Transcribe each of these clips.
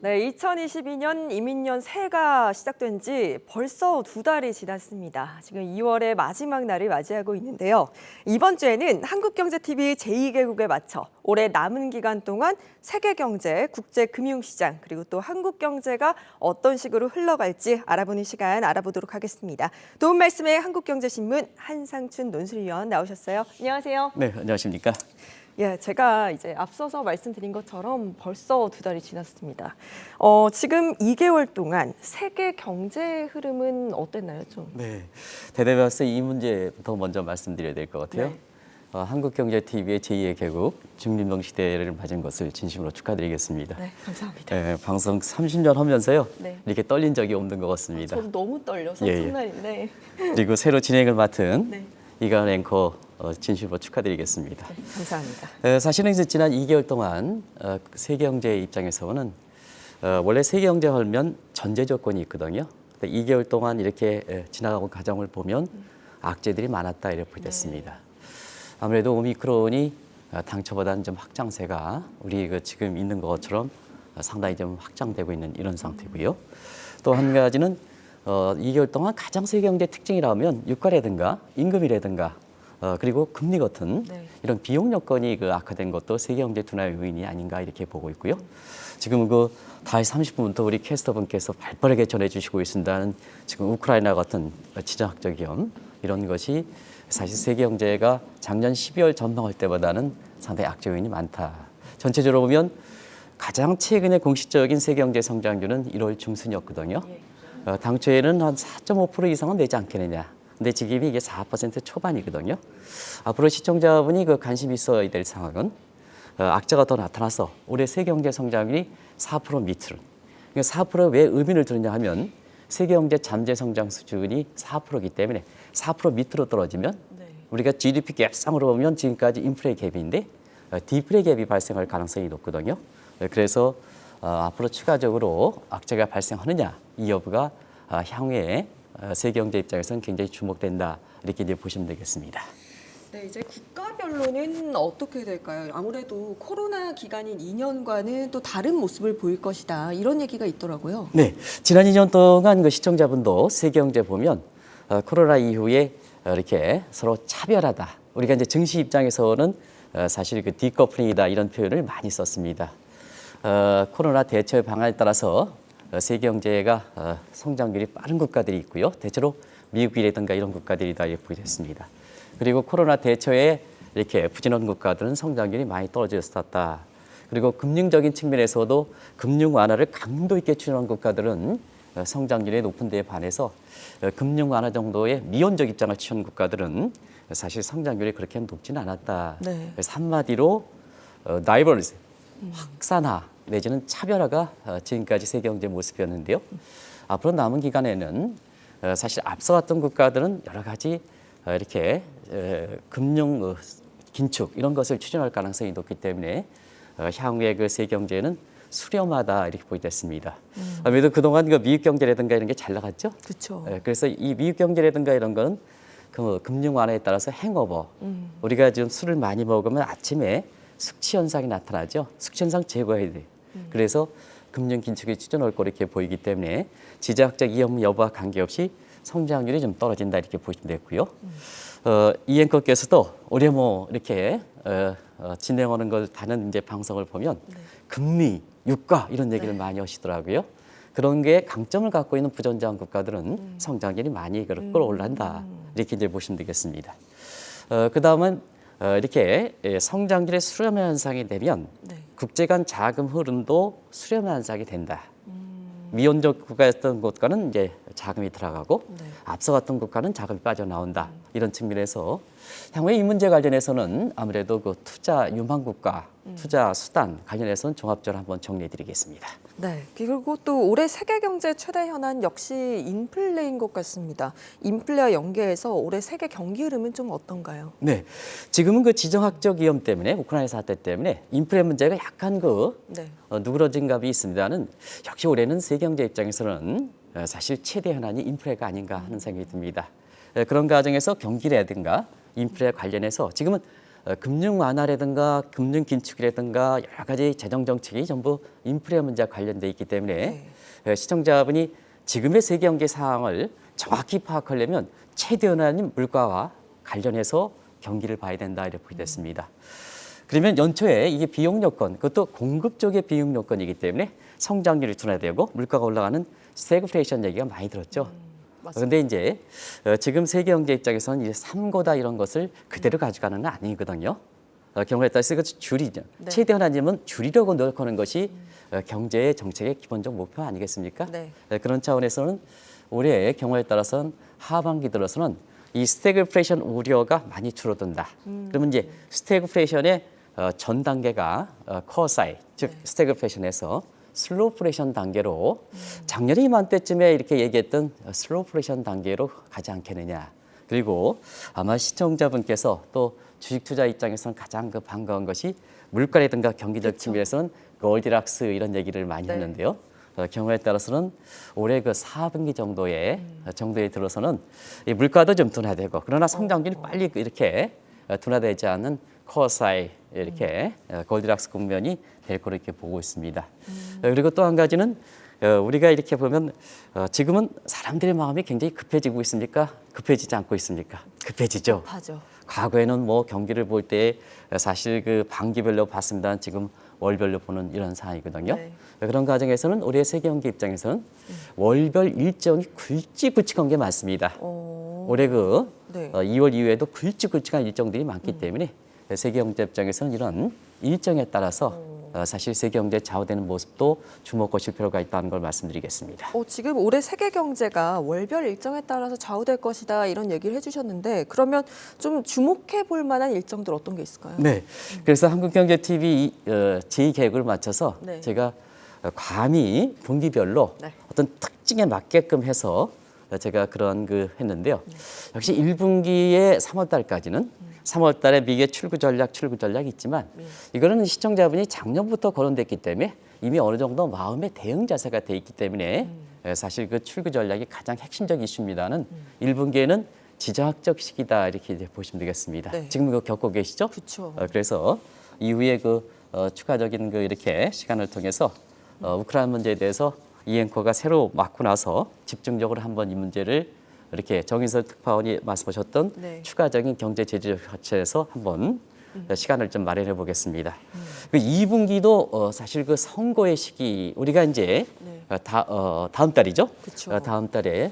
네, 2022년 이민년 새해가 시작된 지 벌써 2달이 지났습니다. 지금 2월의 마지막 날을 맞이하고 있는데요. 이번 주에는 한국경제TV 제2개국에 맞춰 올해 남은 기간 동안 세계경제, 국제금융시장, 그리고 또 한국경제가 어떤 식으로 흘러갈지 알아보는 시간 알아보도록 하겠습니다. 도움 말씀에 한국경제신문 한상춘 논술위원 나오셨어요. 안녕하세요. 네, 안녕하십니까? 예, 제가 이제 앞서서 말씀드린 것처럼 벌써 2달이 지났습니다. 지금 2개월 동안 세계 경제 흐름은 어땠나요, 좀? 네, 대대면서 이 문제부터 먼저 말씀드려야 될 것 같아요. 네. 한국경제TV의 제2의 개국, 중림동 시대를 맞은 것을 진심으로 축하드리겠습니다. 네, 감사합니다. 네, 방송 30년 하면서요, 네. 이렇게 떨린 적이 없는 것 같습니다. 저도 너무 떨려서 예, 예. 첫날인데. 그리고 새로 진행을 맡은 네. 이관 앵커 진심으로 축하드리겠습니다. 네, 감사합니다. 사실은 이제 지난 2개월 동안 세계경제 입장에서는 원래 세계경제 하면 전제 조건이 있거든요. 2개월 동안 이렇게 지나가고 과정을 보면 악재들이 많았다 이렇게 보겠습니다. 아무래도 오미크론이 당초보다는 좀 확장세가 우리 지금 있는 것처럼 상당히 좀 확장되고 있는 이런 상태고요. 또 한 가지는 2개월 동안 가장 세계경제 특징이라면 유가라든가 임금이라든가 그리고 금리 같은 네. 이런 비용 여건이 악화된 것도 세계경제 둔화의 요인이 아닌가 이렇게 보고 있고요. 지금 다시 30분부터 우리 캐스터분께서 발빠르게 전해주시고 있습니다는 지금 우크라이나 같은 지정학적 위험 이런 것이 사실 세계경제가 작년 12월 전망할 때보다는 상당히 악재 요인이 많다. 전체적으로 보면 가장 최근의 공식적인 세계경제 성장률은 1월 중순이었거든요. 당초에는 한 4.5% 이상은 내지 않겠느냐. 근데 지금 이게 4% 초반이거든요. 앞으로 시청자분이 관심이 있어야 될 상황은 악재가 더 나타나서 올해 세계경제 성장률이 4% 밑으로. 4%에 왜 의미를 두느냐 하면 세계경제 잠재 성장 수준이 4%이기 때문에 4% 밑으로 떨어지면 네. 우리가 GDP 갭상으로 보면 지금까지 인플레 갭인데 디플레 갭이 발생할 가능성이 높거든요. 그래서 앞으로 추가적으로 악재가 발생하느냐 이 여부가 향후에 세계경제 입장에서는 굉장히 주목된다 이렇게 이제 보시면 되겠습니다. 네, 이제 국가별로는 어떻게 될까요? 아무래도 코로나 기간인 2년과는 또 다른 모습을 보일 것이다. 이런 얘기가 있더라고요. 네, 지난 2년 동안 시청자분도 세계경제 보면 코로나 이후에 이렇게 서로 차별하다. 우리가 이제 증시 입장에서는 사실 디커플링이다 이런 표현을 많이 썼습니다. 코로나 대처 방안에 따라서 세계경제가 성장률이 빠른 국가들이 있고요. 대체로 미국이라든가 이런 국가들이다 이렇게 보게 됐습니다. 그리고 코로나 대처에 이렇게 부진한 국가들은 성장률이 많이 떨어졌었다. 그리고 금융적인 측면에서도 금융 완화를 강도 있게 추진한 국가들은 성장률이 높은 데에 반해서 금융 완화 정도의 미온적 입장을 취한 국가들은 사실 성장률이 그렇게 높지는 않았다. 네. 그래서 한마디로 다이버스, 확산화 내지는 차별화가 지금까지 세계경제 모습이었는데요. 앞으로 남은 기간에는 사실 앞서 갔던 국가들은 여러 가지 이렇게 금융 긴축 이런 것을 추진할 가능성이 높기 때문에 향후의 세계경제는 수렴하다 이렇게 보게 됐습니다. 아무래도 그동안 미국 경제라든가 이런 게 잘 나갔죠. 그렇죠. 그래서 이 미국 경제라든가 이런 거는 금융 완화에 따라서 행오버 우리가 지금 술을 많이 먹으면 아침에 숙취 현상이 나타나죠. 숙취 현상 제거해야 돼. 그래서 금융 긴축이 추진할 거 이렇게 보이기 때문에 지정학적 위험 여부와 관계없이 성장률이 좀 떨어진다 이렇게 보시면 되고요. 이 앵커께서도 올해 이렇게 진행하는 걸 다른 이제 방송을 보면 금리, 유가 이런 얘기를 많이 하시더라고요. 그런 게 강점을 갖고 있는 부전장 국가들은 성장률이 많이 끌어올란다 이렇게 이제 보시면 되겠습니다. 그 다음은 이렇게 성장률의 수렴 현상이 되면 네. 국제 간 자금 흐름도 수렴 현상이 된다. 미온적 국가였던 곳과는 이제 자금이 들어가고 네. 앞서 갔던 국가는 자금이 빠져나온다. 이런 측면에서 향후에 이 문제 관련해서는 아무래도 투자 유망 국가, 투자 수단 관련해서는 종합적으로 한번 정리해 드리겠습니다. 네. 그리고 또 올해 세계 경제 최대 현안 역시 인플레인 것 같습니다. 인플레와 연계해서 올해 세계 경기 흐름은 좀 어떤가요? 네, 지금은 지정학적 위험 때문에 우크라이나 사태 때문에 인플레 문제가 약간 네. 누그러진 감이 있습니다는 역시 올해는 세계 경제 입장에서는 사실 최대 현안이 인플레가 아닌가 하는 생각이 듭니다. 그런 과정에서 경기라든가 인플레 관련해서 지금은 금융 완화라든가 금융 긴축이라든가 여러 가지 재정 정책이 전부 인플레 문제와 관련돼 있기 때문에 시청자분이 지금의 세계 경제 상황을 정확히 파악하려면 최대한의 물가와 관련해서 경기를 봐야 된다 이렇게 보게 됐습니다. 그러면 연초에 이게 비용 요건, 그것도 공급 쪽의 비용 요건이기 때문에 성장률이 둔화되고 물가가 올라가는 스태그플레이션 얘기가 많이 들었죠. 그런데 이제 지금 세계 경제 입장에서는 이제 3고다 이런 것을 그대로 가져가는 건 아니거든요. 경우에 따라서 이것을 줄이죠. 네. 최대한 아니면 줄이려고 노력하는 것이 경제 정책의 기본적 목표 아니겠습니까? 네. 그런 차원에서는 올해 경우에 따라서는 하반기 들어서는 이 스태그플레이션 우려가 많이 줄어든다. 그러면 이제 스태그플레이션의 전 단계가 코어사이, 즉 스태그플레이션에서 슬로우플레이션 단계로 작년에 이맘때쯤에 이렇게 얘기했던 슬로우플레이션 단계로 가지 않겠느냐. 그리고 아마 시청자분께서 또 주식 투자 입장에서는 가장 반가운 것이 물가라든가 경기적 측면에서는 골디락스 이런 얘기를 많이 했는데요. 경우에 따라서는 올해 그 4분기 정도에 들어서는 이 물가도 좀 둔화되고 그러나 성장률이 빨리 이렇게 둔화되지 않는 코어사이 이렇게 골디락스 국면이 될 거로 이렇게 보고 있습니다. 그리고 또 한 가지는 우리가 이렇게 보면 지금은 사람들의 마음이 굉장히 급해지고 있습니까? 급해지지 않고 있습니까? 급해지죠. 하죠. 과거에는 뭐 경기를 볼 때 사실 그 반기별로 봤습니다. 지금 월별로 보는 이런 상황이거든요. 네. 그런 과정에서는 올해 세계 경기 입장에서는 월별 일정이 굵직굵직한 게 많습니다. 올해 그 네. 2월 이후에도 굵직굵직한 일정들이 많기 때문에 세계 경제 입장에서는 이런 일정에 따라서 사실 세계 경제에 좌우되는 모습도 주목하실 필요가 있다는 걸 말씀드리겠습니다. 지금 올해 세계 경제가 월별 일정에 따라서 좌우될 것이다 이런 얘기를 해주셨는데 그러면 좀 주목해 볼 만한 일정들 어떤 게 있을까요? 네, 그래서 한국경제TV 제2계획을 맞춰서 네. 제가 감히 분기별로 네. 어떤 특징에 맞게끔 해서 제가 그런 했는데요. 역시 1분기에 3월 달까지는 3월 달에 미국의 출구 전략이 있지만 이거는 시청자분이 작년부터 거론됐기 때문에 이미 어느 정도 마음의 대응 자세가 돼 있기 때문에 사실 그 출구 전략이 가장 핵심적 이슈입니다는 1분기에는 지정학적 시기다 이렇게 이제 보시면 되겠습니다. 네. 지금 이거 겪고 계시죠? 그렇죠. 그래서 이후에 추가적인 이렇게 시간을 통해서 우크라이나 문제에 대해서 이 앵커가 새로 맡고 나서 집중적으로 한번 이 문제를 이렇게 정인설 특파원이 말씀하셨던 네. 추가적인 경제 제재 자체에서 한번 시간을 좀 마련해 보겠습니다. 그 2분기도 사실 그 선거의 시기 우리가 이제 네. 다음 달이죠. 그쵸. 다음 달에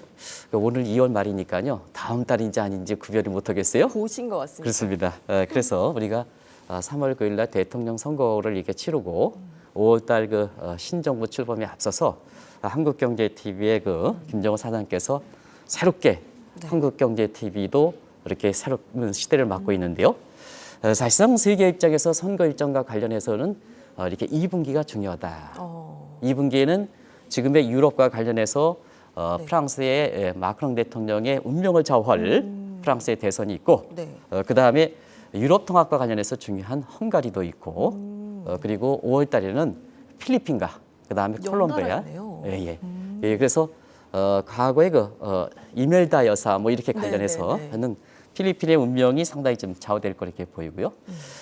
오늘 2월 말이니까요. 다음 달인지 아닌지 구별을 못 하겠어요. 보신 것 같습니다. 그렇습니다. 그래서 우리가 3월 9일 날 대통령 선거를 이렇게 치르고 5월 달 신정부 출범에 앞서서 한국경제TV의 김정은 사장께서 새롭게 한국경제TV도 이렇게 새로운 시대를 맞고 있는데요. 사실상 세계 입장에서 선거 일정과 관련해서는 이렇게 2분기가 중요하다. 2분기에는 지금의 유럽과 관련해서 프랑스의 마크롱 대통령의 운명을 좌우할 프랑스의 대선이 있고 네. 그다음에 유럽 통합과 관련해서 중요한 헝가리도 있고 그리고 5월 달에는 필리핀과 그다음에 콜롬비아. 연달아있네요. 예, 그래서 과거에 이멜다 여사 뭐 이렇게 관련해서 네. 하는 필리핀의 운명이 상당히 좀 좌우될 거 이렇게 보이고요.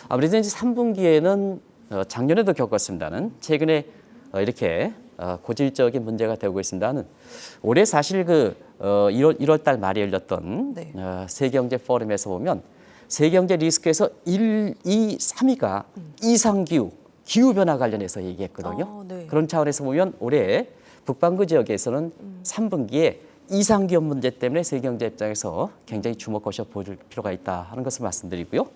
아무래도 이제 3분기에는 작년에도 겪었습니다는 최근에 이렇게 고질적인 문제가 되고 있습니다는 올해 사실 1월 달 말에 열렸던 네. 세계경제 포럼에서 보면 세계경제 리스크에서 1, 2, 3위가 이상기후, 기후변화 관련해서 얘기했거든요. 네. 그런 차원에서 보면 올해 북반구 지역에서는 3분기에 이상기후 문제 때문에 세계경제 입장에서 굉장히 주목하셔 볼 필요가 있다 하는 것을 말씀드리고요.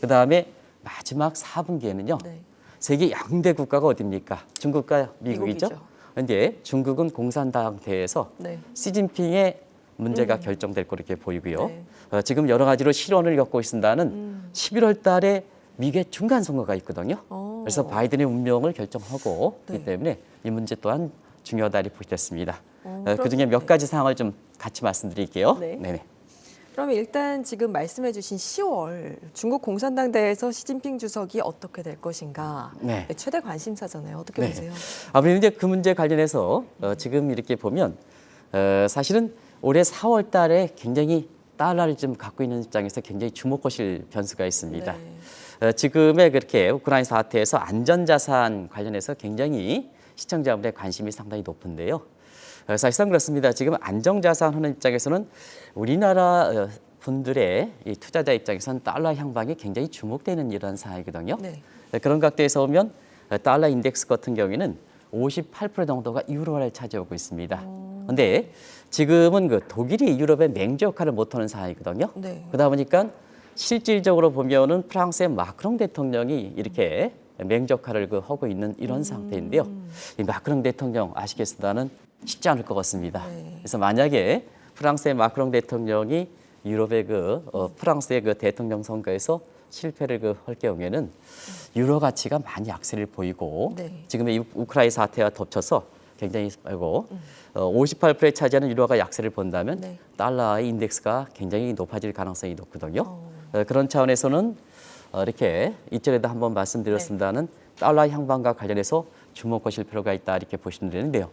그다음에 마지막 4분기에는요. 네. 세계 양대 국가가 어디입니까? 중국과 미국이죠. 미국이죠. 그런데 중국은 공산당 대회에서 네. 시진핑의 문제가 결정될 거 이렇게 보이고요. 네. 지금 여러 가지로 실언을 겪고 있습니다는 11월 달에 미국의 중간 선거가 있거든요. 그래서 바이든의 운명을 결정하고 네. 있기 때문에 이 문제 또한 중요하다 이렇게 보겠습니다. 그럼- 그중에 몇 네. 가지 사항을 좀 같이 말씀드릴게요. 네. 네네. 그러면 일단 지금 말씀해주신 10월 중국 공산당대회에서 시진핑 주석이 어떻게 될 것인가 네. 최대 관심사잖아요. 어떻게 네. 보세요? 아무래도 이제 그 문제 관련해서 지금 이렇게 보면 사실은 올해 4월 달에 굉장히 달러를 좀 갖고 있는 입장에서 굉장히 주목하실 변수가 있습니다. 네. 지금의 그렇게 우크라이나 사태에서 안전자산 관련해서 굉장히 시청자분들의 관심이 상당히 높은데요. 사실상 그렇습니다. 지금 안정자산 하는 입장에서는 우리나라 분들의 이 투자자 입장에서는 달러 향방이 굉장히 주목되는 이런 상황이거든요. 네. 그런 각도에서 보면 달러 인덱스 같은 경우에는 58% 정도가 유로화를 차지하고 있습니다. 그런데 지금은 그 독일이 유럽의 맹주 역할을 못하는 상황이거든요. 네. 그러다 보니까 실질적으로 보면은 프랑스의 마크롱 대통령이 이렇게 맹주 역할을 하고 있는 이런 상태인데요. 이 마크롱 대통령 아시겠습니다는 쉽지 않을 것 같습니다. 네. 그래서 만약에 프랑스의 마크롱 대통령이 유럽의 프랑스의 그 대통령 선거에서 실패를 할 경우에는 유로 가치가 많이 약세를 보이고 네. 지금의 우크라이나 사태와 덮쳐서 굉장히 58%에 차지하는 유로가 약세를 본다면 네. 달러의 인덱스가 굉장히 높아질 가능성이 높거든요. 그런 차원에서는 이렇게 이전에도 한번 말씀드렸습니다는 달러 향방과 관련해서 주목하실 필요가 있다 이렇게 보시면 되는데요.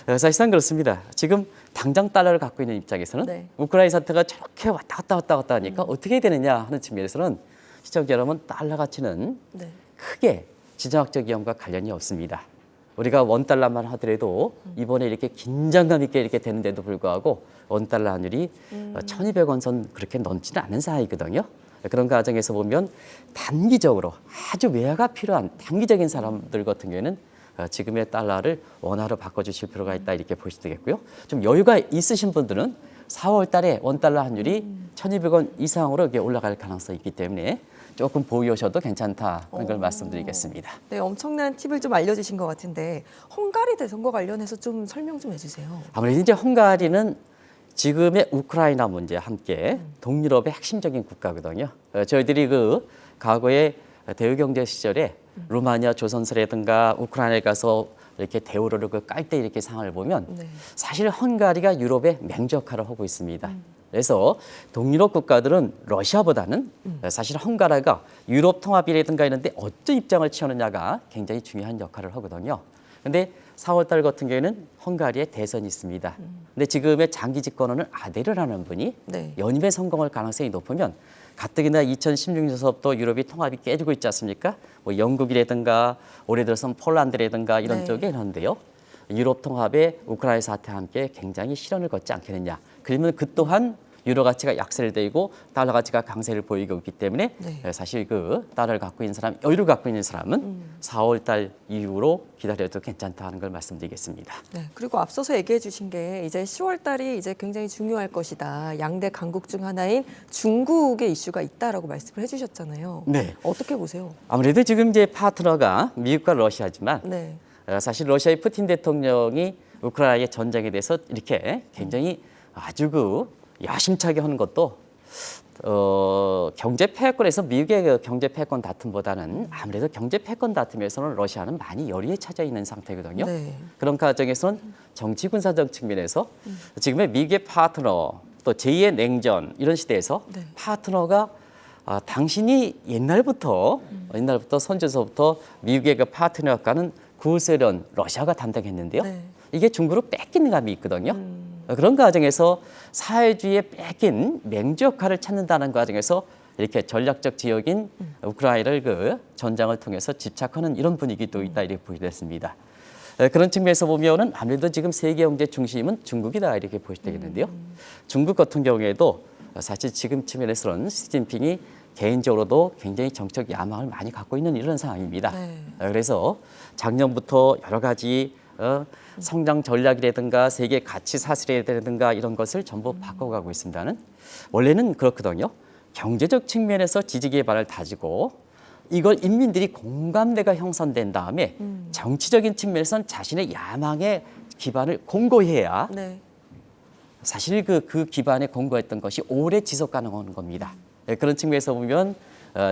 사실상 그렇습니다. 지금 당장 달러를 갖고 있는 입장에서는 네. 우크라이나 사태가 저렇게 왔다 갔다 하니까 어떻게 되느냐 하는 측면에서는 시청자 여러분 달러 가치는 네. 크게 지정학적 위험과 관련이 없습니다. 우리가 원달러만 하더라도 이번에 이렇게 긴장감 있게 이렇게 되는데도 불구하고 원달러 환율이 1,200원 선 그렇게 넘지는 않은 사이거든요. 그런 과정에서 보면 단기적으로 아주 외화가 필요한 단기적인 사람들 같은 경우에는 지금의 달러를 원화로 바꿔주실 필요가 있다 이렇게 보시면 되겠고요. 좀 여유가 있으신 분들은 4월 달에 원달러 환율이 1,200원 이상으로 이렇게 올라갈 가능성이 있기 때문에 조금 보유하셔도 괜찮다는 걸 말씀드리겠습니다. 네, 엄청난 팁을 좀 알려주신 것 같은데 헝가리 대선과 관련해서 좀 설명 좀 해주세요. 아무래도 이제 헝가리는 지금의 우크라이나 문제와 함께 동유럽의 핵심적인 국가거든요. 저희들이 그 과거에 대외경제 시절에 루마니아 조선소라든가 우크라이나에 가서 이렇게 대우를 깔 때 이렇게 상황을 보면 네. 사실 헝가리가 유럽의 맹주 역할을 하고 있습니다. 그래서 동유럽 국가들은 러시아보다는 사실 헝가리가 유럽 통합이라든가 이런데 어떤 입장을 취하느냐가 굉장히 중요한 역할을 하거든요. 근데 4월 달 같은 경우에는 헝가리에 대선이 있습니다. 근데 지금의 장기 집권하는 아데르라는 분이 네. 연임에 성공할 가능성이 높으면 가뜩이나 2016년서부터 유럽이 통합이 깨지고 있지 않습니까? 뭐 영국이라든가 올해 들어서는 폴란드라든가 이런 네. 쪽에 이러는데요. 유럽 통합에 우크라이나 사태와 함께 굉장히 실현을 걷지 않겠느냐. 그러면 그 또한 유로 가치가 약세를 띠고 달러 가치가 강세를 보이고 있기 때문에 네. 사실 그 달러를 갖고 있는 사람, 여유를 갖고 있는 사람은 4월 달 이후로 기다려도 괜찮다는 걸 말씀드리겠습니다. 네, 그리고 앞서서 얘기해 주신 게 이제 10월 달이 이제 굉장히 중요할 것이다. 양대 강국 중 하나인 중국의 이슈가 있다라고 말씀을 해주셨잖아요. 네. 어떻게 보세요? 아무래도 지금 이제 파트너가 미국과 러시아지만 네. 사실 러시아의 푸틴 대통령이 우크라이나의 전쟁에 대해서 이렇게 굉장히 아주 야심차게 하는 것도 경제 패권에서 미국의 그 경제 패권 다툼보다는 아무래도 경제 패권 다툼에서는 러시아는 많이 열의에 차져 있는 상태거든요. 네. 그런 과정에서는 정치 군사적 측면에서 지금의 미국의 파트너 또 제2의 냉전 이런 시대에서 네. 파트너가 당신이 옛날부터 선조서부터 미국의 그 파트너 역할은 구소련 러시아가 담당했는데요. 네. 이게 중국으로 뺏기는 감이 있거든요. 그런 과정에서 사회주의에 뺏긴 맹주 역할을 찾는다는 과정에서 이렇게 전략적 지역인 우크라이나를 그 전장을 통해서 집착하는 이런 분위기도 있다 이렇게 보여졌습니다. 그런 측면에서 보면은 아무래도 지금 세계 경제 중심은 중국이다 이렇게 보시면 되겠는데요. 중국 같은 경우에도 사실 지금 측면에서는 시진핑이 개인적으로도 굉장히 정책 야망을 많이 갖고 있는 이런 상황입니다. 네. 그래서 작년부터 여러 가지 성장 전략이라든가 세계 가치 사슬이라든가 이런 것을 전부 바꿔가고 있습니다는 원래는 그렇거든요. 경제적 측면에서 지지 기반을 다지고 이걸 인민들이 공감대가 형성된 다음에 정치적인 측면에서는 자신의 야망의 기반을 공고해야 네. 사실 그 기반에 공고했던 것이 오래 지속 가능한 겁니다. 그런 측면에서 보면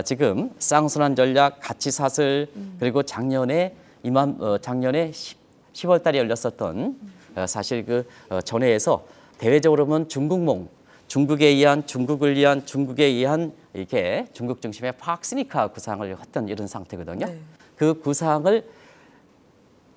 지금 쌍순환 전략, 가치 사슬 그리고 작년에 10월 달에 열렸었던 사실 그 전회에서 대외적으로 보면 중국을 위한 이렇게 중국 중심의 팍스니카 구상을 했던 이런 상태거든요. 네. 그 구상을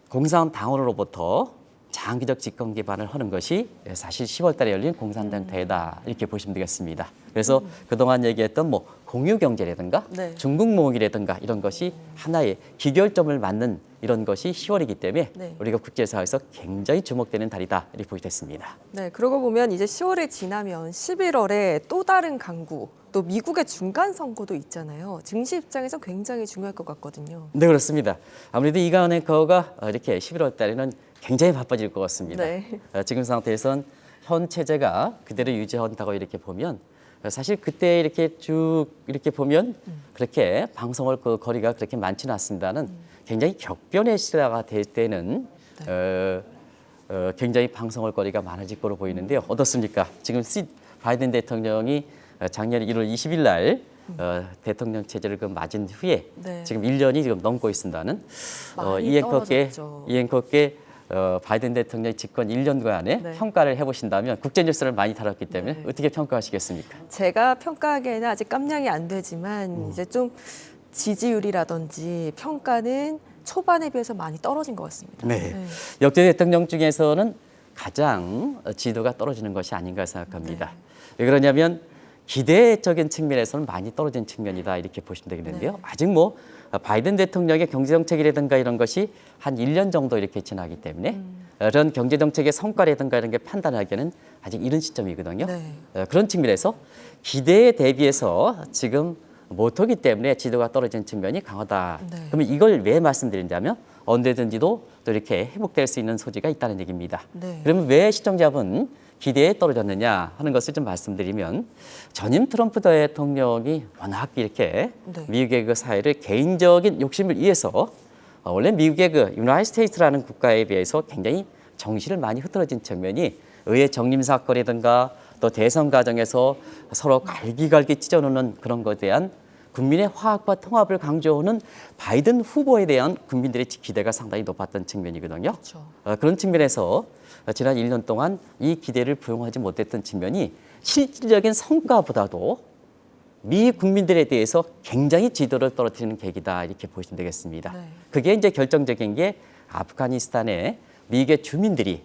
공산당원으로부터 장기적 집권 기반을 하는 것이 사실 10월 달에 열린 공산당 대회다 이렇게 보시면 되겠습니다. 그래서 그동안 얘기했던 뭐 공유 경제라든가 네. 중국몽이라든가 이런 것이 하나의 기결점을 맞는 이런 것이 10월이기 때문에 네. 우리가 국제사회에서 굉장히 주목되는 달이다 이렇게 보게 됐습니다. 네, 그러고 보면 이제 10월이 지나면 11월에 또 다른 강구, 또 미국의 중간 선거도 있잖아요. 증시 입장에서 굉장히 중요할 것 같거든요. 네, 그렇습니다. 아무래도 이가은 앵커가 이렇게 11월 달에는 굉장히 바빠질 것 같습니다. 네. 지금 상태에선 현 체제가 그대로 유지한다고 이렇게 보면 사실 그때 이렇게 쭉 이렇게 보면 그렇게 방송할 그 거리가 그렇게 많지는 않습니다는 굉장히 격변의 시대가 될 때는 굉장히 방송할 거리가 많아질 거로 보이는데요. 어떻습니까? 지금 바이든 대통령이 작년 1월 20일 날 대통령 체제를 맞은 후에 네. 지금 1년이 지금 넘고 있습니다는 많이 떨어졌죠. 이 앵커께 바이든 대통령 집권 1년간의 네. 평가를 해보신다면 국제뉴스를 많이 다뤘기 때문에 네. 어떻게 평가하시겠습니까? 제가 평가하기에는 아직 깜냥이 안 되지만 이제 좀 지지율이라든지 평가는 초반에 비해서 많이 떨어진 것 같습니다. 네. 역대 대통령 중에서는 가장 지도가 떨어지는 것이 아닌가 생각합니다. 왜 그러냐면 기대적인 측면에서는 많이 떨어진 측면이다 이렇게 보시면 되겠는데요. 네. 아직 뭐 바이든 대통령의 경제정책이라든가 이런 것이 한 1년 정도 이렇게 지나기 때문에 그런 경제정책의 성과라든가 이런 게 판단하기에는 아직 이른 시점이거든요. 네. 그런 측면에서 기대에 대비해서 지금 못하기 때문에 지도가 떨어진 측면이 강하다. 네. 그러면 이걸 왜 말씀드린다면 언제든지도 또 이렇게 회복될 수 있는 소지가 있다는 얘기입니다. 네. 그러면 왜 시청자분 기대에 떨어졌느냐 하는 것을 좀 말씀드리면 전임 트럼프 대통령이 워낙 이렇게 네. 미국의 그 사회를 개인적인 욕심을 위해서 원래 미국의 그 유나이티드 스테이트라는 국가에 비해서 굉장히 정신을 많이 흐트러진 측면이 의회 정림 사건이든가 또 대선 과정에서 서로 갈기갈기 찢어놓는 그런 것에 대한 국민의 화합과 통합을 강조하는 바이든 후보에 대한 국민들의 기대가 상당히 높았던 측면이거든요. 그렇죠. 그런 측면에서 지난 1년 동안 이 기대를 부응하지 못했던 측면이 실질적인 성과보다도 미 국민들에 대해서 굉장히 지도를 떨어뜨리는 계기다 이렇게 보시면 되겠습니다. 네. 그게 이제 결정적인 게 아프가니스탄에 미국의 주민들이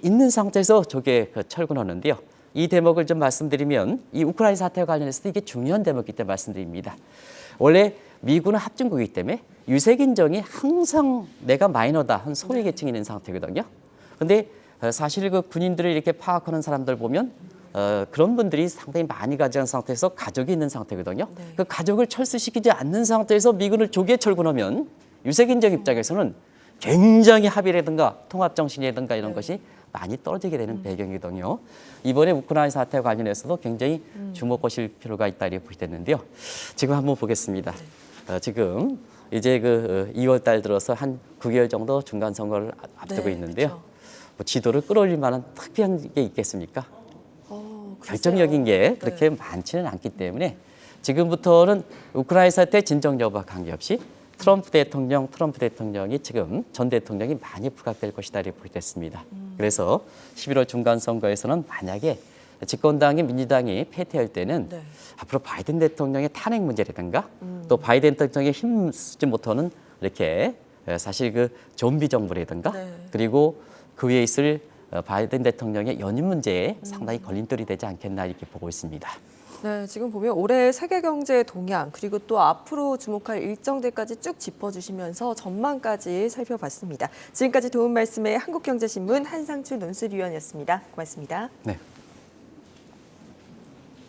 있는 상태에서 저게 철군하는데요. 이 대목을 좀 말씀드리면 이 우크라이나 사태와 관련해서도 이게 중요한 대목이기 때문에 말씀드립니다. 원래 미군은 합중국이기 때문에 유색인종이 항상 내가 마이너다 한 소외 계층이 있는 상태거든요. 그런데 사실 그 군인들을 이렇게 파악하는 사람들 보면 그런 분들이 상당히 많이 가진 상태에서 가족이 있는 상태거든요. 네. 그 가족을 철수시키지 않는 상태에서 미군을 조기에 철군하면 유색인종 입장에서는 굉장히 합의라든가 통합정신이라든가 이런 것이 많이 떨어지게 되는 배경이거든요. 이번에 우크라이나 사태와 관련해서도 굉장히 주목하실 필요가 있다 이렇게 보시는데요. 지금 한번 보겠습니다. 지금 이제 그 2월 달 들어서 한 9개월 정도 중간 선거를 앞두고 네, 있는데요. 그렇죠. 뭐 지도를 끌어올릴 만한 특별한 게 있겠습니까? 글쎄요. 결정적인 게 그렇게 많지는 않기 때문에 지금부터는 우크라이나 사태 진정 여부와 관계없이 트럼프 대통령이 지금 전 대통령이 많이 부각될 것이다 이렇게 보겠습니다. 그래서 11월 중간 선거에서는 만약에 집권당이 민주당이 패퇴할 때는 네. 앞으로 바이든 대통령의 탄핵 문제라든가 또 바이든 대통령이 힘쓰지 못하는 이렇게 사실 그 좀비 정부라든가 네. 그리고 그 위에 있을 바이든 대통령의 연임 문제에 상당히 걸림돌이 되지 않겠나 이렇게 보고 있습니다. 네, 지금 보면 올해 세계 경제 동향 그리고 또 앞으로 주목할 일정들까지 쭉 짚어주시면서 전망까지 살펴봤습니다. 지금까지 도움 말씀의 한국경제신문 한상추 논술위원이었습니다. 고맙습니다. 네.